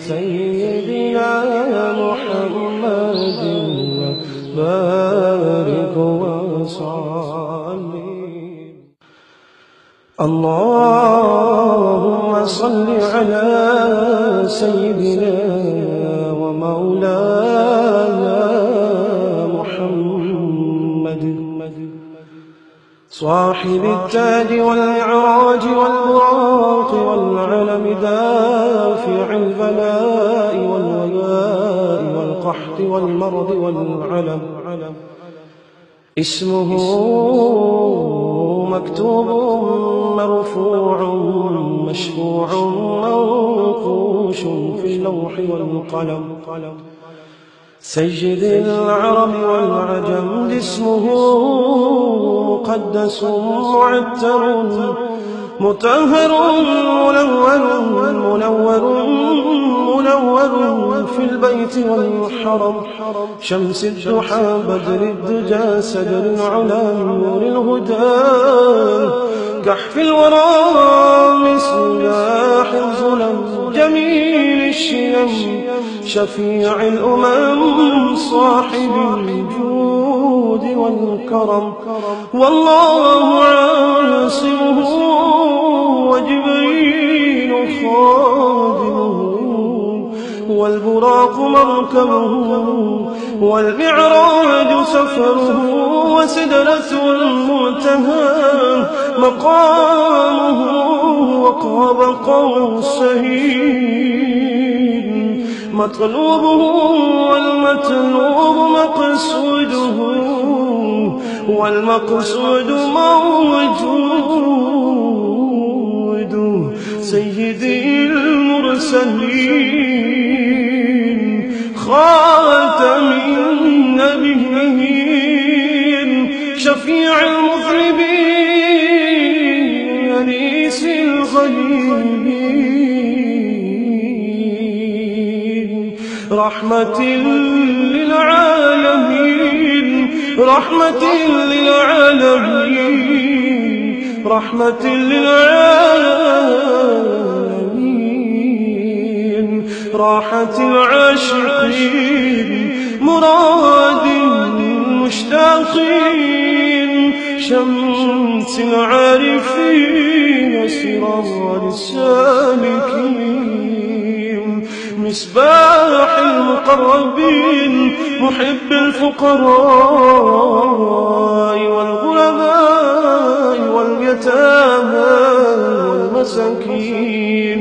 سيدنا محمد بارك وسلم. اللهم صل على سيدنا ومولانا محمد صاحب التاج والإعراج والبراق والعلم دافع البلاء والوباء والقحط والمرض والعلم اسمه مكتوب مرفوع مشفوع منقوش في اللوح والقلم. سيد العرب والعجم اسمه مقدس معتر مطهر منور في البيت والحرم. شمس الضحى بدر الدجى سدر العلا نور الهدى كحف الورى مصباح الظلم جميل الشيم شفيع الأمم صاحب الجود والكرم. والله عاصمه وجبريل خادمه والبراق مركبه والمعراج سفره وسدرة المنتهى مقامه وقاب قوسين مطلوبه والمطلوب مقصوده والمقصود موجود. سيدي المرسلين خاتم النبيين شفيع المذنبين أنيس الغريبين رحمة للعالمين رحمة للعالمين رحمة للعالمين راحة العاشقين مراد المشتاقين شمس العارفين سراج السالكين مصباح المقربين محب الفقراء والغرباء واليتامى والمساكين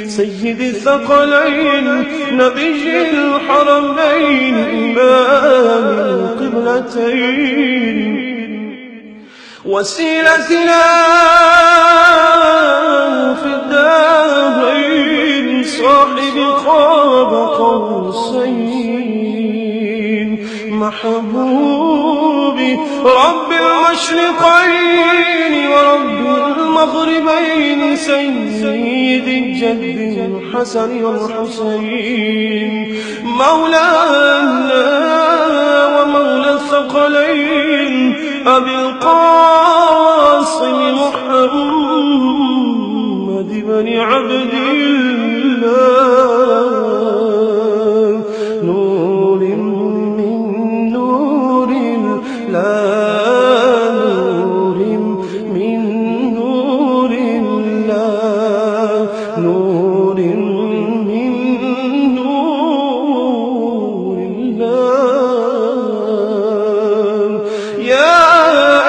سيد الثقلين نبي الحرمين إمام القبلتين وسيلتنا في الدارين صاحب قاب قوسين محبوبي رب المشرقين ورب المغربين سيد الجد الحسن والحسين مولانا ومولى الثقلين أبي القاسم محمد بن عبد الله نور من نور الله نور من نور الله نور من نور الله. يا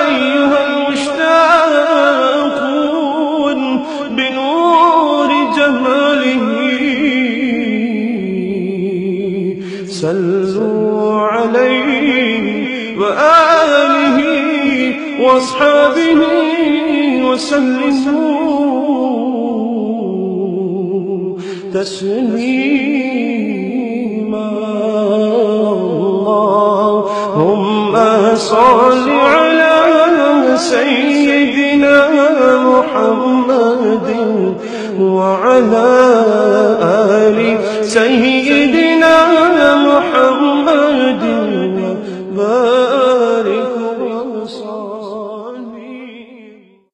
أيها المشتاقون بنور جماله صلوا عليه وآله وأصحابه وسلموا تسليما. اللهم صل على سيدنا محمد وعلى آل سيدنا